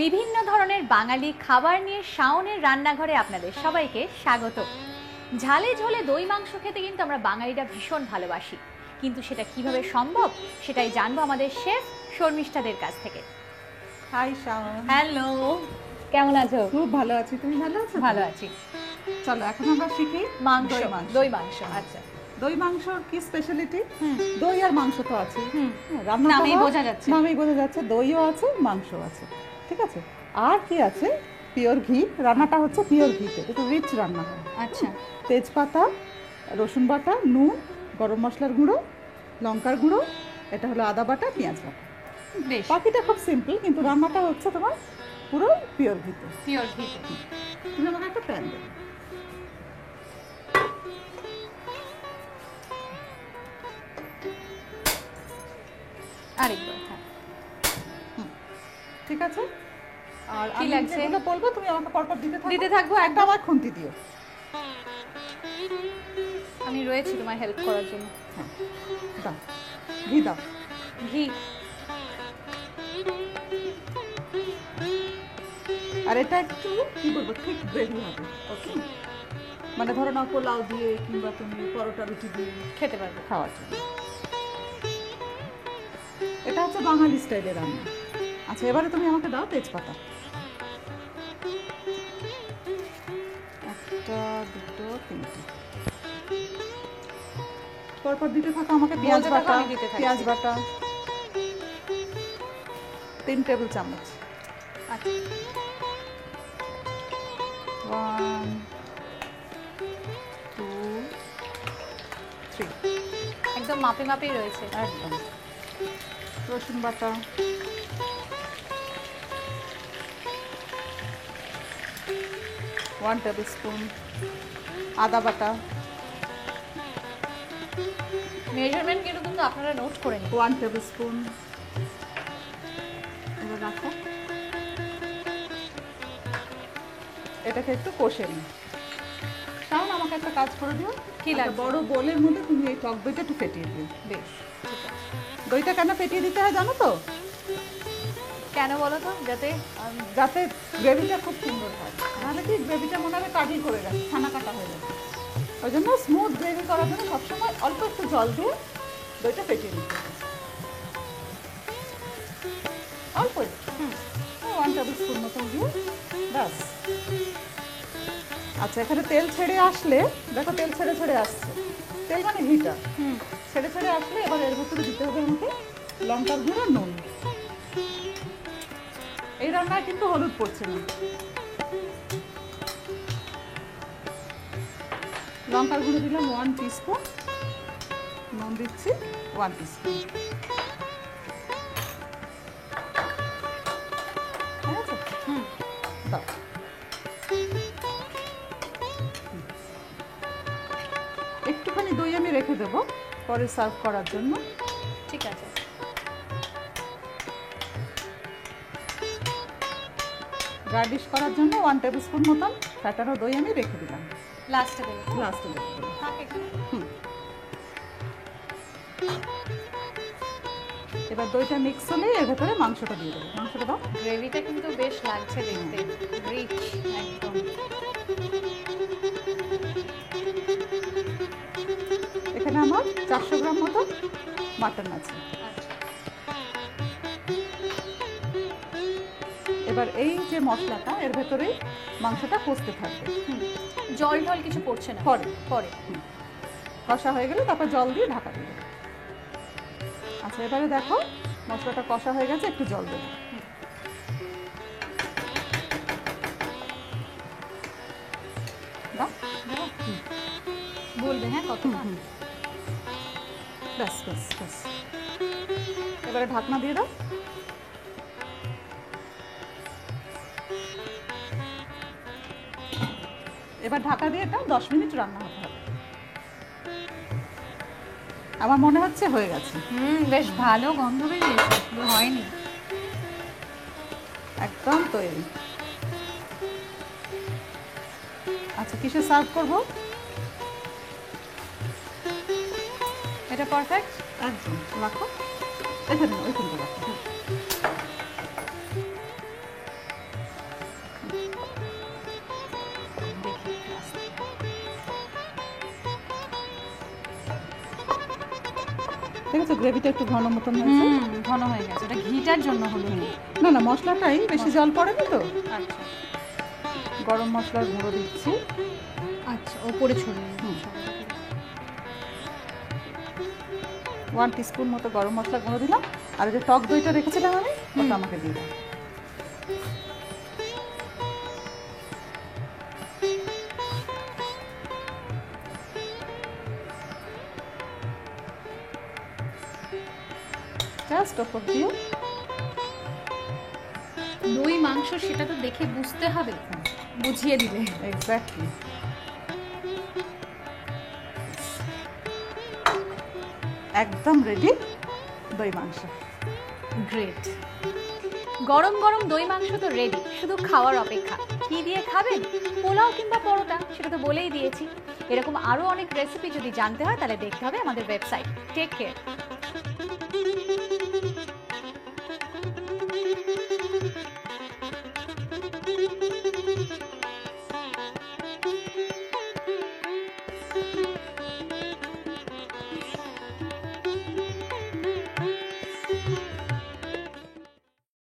বিভিন্ন ধরনের বাঙালি খাবার নিয়ে শাওনের রান্নাঘরে আপনাদের সবাইকে স্বাগত। ঝালে ঝোলে দই মাংস খেতে কিন্তু আমরা বাঙালিরা ভীষণ ভালোবাসি, কিন্তু সেটা কিভাবে সম্ভব সেটাই জানবো আমাদের শেফ শর্মিষ্ঠাদের কাছ থেকে। হাই শাওন। হ্যালো, কেমন আছো? খুব ভালো আছি, তুমি ভালো আছো? ভালো আছি। চলো এখন আমরা শিখি মাংস, দই মাংস। আচ্ছা, দই মাংসর কি স্পেশালিটি? দই আর মাংস তো আছে, রান্না নামেই বোঝা যাচ্ছে। নামেই বোঝা যাচ্ছে, দইও আছে মাংসও আছে, ঠিক আছে। আর কি আছে? পিওর ঘি। রান্নাটা হচ্ছে পিওর ঘিতে, একটু রিচ রান্না হয়। আচ্ছা, তেজপাতা, রসুন বাটা, নুন, গরম মশলার গুঁড়ো, লঙ্কার গুঁড়ো, এটা হলো আদা বাটা, পেঁয়াজ বাটা। বেশ। বাকিটা খুব সিম্পল, কিন্তু রান্নাটা হচ্ছে তোমার পুরো পিওর ঘিতে। পিওর ঘিতে। তুমি আমাকে একটা প্যান দেবে। আরেকবার, হ্যাঁ। ঠিক আছে। আর কি আমি লাগছে? যেগুলো বলবো তুমি আমাকে পরপর দিতে থাকো। দিতে থাকবো। একটা আমার খুন্তি দিও। আমি রয়েছি তোমার হেল্প করার জন্য। হ্যাঁ, দাও, ঘি দাও। ঘি। আর এটা একটু কি বলবো, ঠিক গ্রেভি হবে। ওকে, মানে ধরো না পোলাও দিয়ে কিংবা তুমি পরোটা রুটি দিয়ে খেতে পারবো। খাওয়ার জন্য। এটা হচ্ছে বাঙালি স্টাইলের রান্না। আচ্ছা, এবারে তুমি আমাকে দাও তেজপাতা। একটা, দুটো, তিনটে। পরপর দিতে থাকো আমাকে। পেঁয়াজ বলতে থাকো, বাটা, আমি দিতে থাকছি। পেঁয়াজ বাটা 3 টেবিল চামচ। আচ্ছা, 1 2 3। একদম মাপে মাপেই রয়েছে। একদম। রসুন বাটা, ওয়ান টেবিল স্পুন। আদা বাটা, মেজারমেন্ট কিন্তু আপনারা নোট করে নিন। 1 টেবিল স্পুন। এবার রাখো, এটাকে একটু কষে নিই। তাহলে আমাকে একটা কাজ করে দিও। কি একটা লাগবে? বড় বোলের মধ্যে তুমি এই টক দইটা একটু ফেটিয়ে দিও। বেশ, ঠিক আছে। দইটা কেন ফেটিয়ে দিতে হয় জানো তো? কেন বলো তো? যাতে যাতে গ্রেভিটা খুব সুন্দর হয়। নাহলে কি গ্রেভিটা মনে হবে কাঠি করে গেছে, ছানা কাটা হয়ে যাবে। ওই জন্য স্মুথ গ্রেভি করার জন্য সবসময় অল্প একটু জল দিয়ে দইটা ফেটিয়ে দিতে হবে। অল্প একটু, 1 টেবিল স্পুন মতন দিয়ে ব্যাস। আচ্ছা, এখানে তেল ছেড়ে আসলে, দেখো তেল ছেড়ে ছেড়ে আসছে। তেল মানে ঘিটা ছেড়ে ছেড়ে আসলে এবার এর ভিতরে দিতে হবে আমাকে লঙ্কার গুঁড়ো, নুন। এই রান্নায় কিন্তু হলুদ পড়ছে না। লঙ্কার গুঁড়ো দিলাম 1 টিস্পুন, নুন দিচ্ছি 1 টিস্পুন। দাও। একটুখানি দই আমি রেখে দেবো পরে সার্ভ করার জন্য। ঠিক আছে। গার্নিশ করার জন্য 1 টেবিল স্পুন মতন ফ্যাটানো দই আমি রেখে দিলাম। লাস্টে দেবো। লাস্টে রেখে দিলাম। এবার দইটা মিক্স হলে এর ভেতরে মাংসটা দিয়ে দেবো। মাংসটা দাও। গ্রেভিটা কিন্তু বেশ লাগছে দেখতে, রিচ একদম। এখানে আমার 400 গ্রাম মতো মাটন আছে। আচ্ছা, এবার এই যে মশলাটা এর ভেতরেই মাংসটা কষতে থাকবে। জল টল কিছু পড়ছে না? পরে পরে। কষা হয়ে গেলে তারপর জল দিয়ে ঢাকা দিয়ে দেবো। আচ্ছা, এবারে দেখো মশলাটা কষা হয়ে গেছে, একটু জল দেবো। দাও। বলবে হ্যাঁ কত? ব্যাস ব্যাস ব্যাস। এবারে ঢাকনা দিয়ে দাও। এবার ঢাকা দিয়ে এটা 10 মিনিট রান্না হতে হবে। আমার মনে হচ্ছে হয়ে গেছে। বেশ ভালো গন্ধ বেরিয়েছে, হয়নি। একদম তৈরি। আচ্ছা, কিসে সার্ভ করব? এটা পারফেক্ট। একদম রাখো, এখানে ওইখানটা রাখো। ঠিক আছে, গ্রেভিটা একটু ঘন মতন হয়েছে। ঘন হয়ে গেছে, ওটা ঘিটার জন্য হলো। না না, মশলাটাই বেশি জল পড়েনি তো। আচ্ছা গরম মশলার গুঁড়ো দিচ্ছি। আচ্ছা, ওপরে ছড়িয়ে 1 টিস্পুন মতো গরম মশলা গুঁড়ো দিলাম। আর এই যে টক দইটা রেখেছিলাম আমি, ওটা আমাকে দিয়ে দাও। জাস্ট ওপর দিয়ে। দই মাংস সেটা তো দেখে বুঝতে হবে, বুঝিয়ে দিলে। এক্স্যাক্টলি। একদম রেডি দই মাংস। গ্রেট। গরম গরম দই মাংস তো রেডি, শুধু খাওয়ার অপেক্ষা। কি দিয়ে খাবেন? পোলাও কিংবা পরোটা, সেটা তো বলেই দিয়েছি। এরকম আরও অনেক রেসিপি যদি জানতে হয় তাহলে দেখতে হবে আমাদের ওয়েবসাইট। Take care.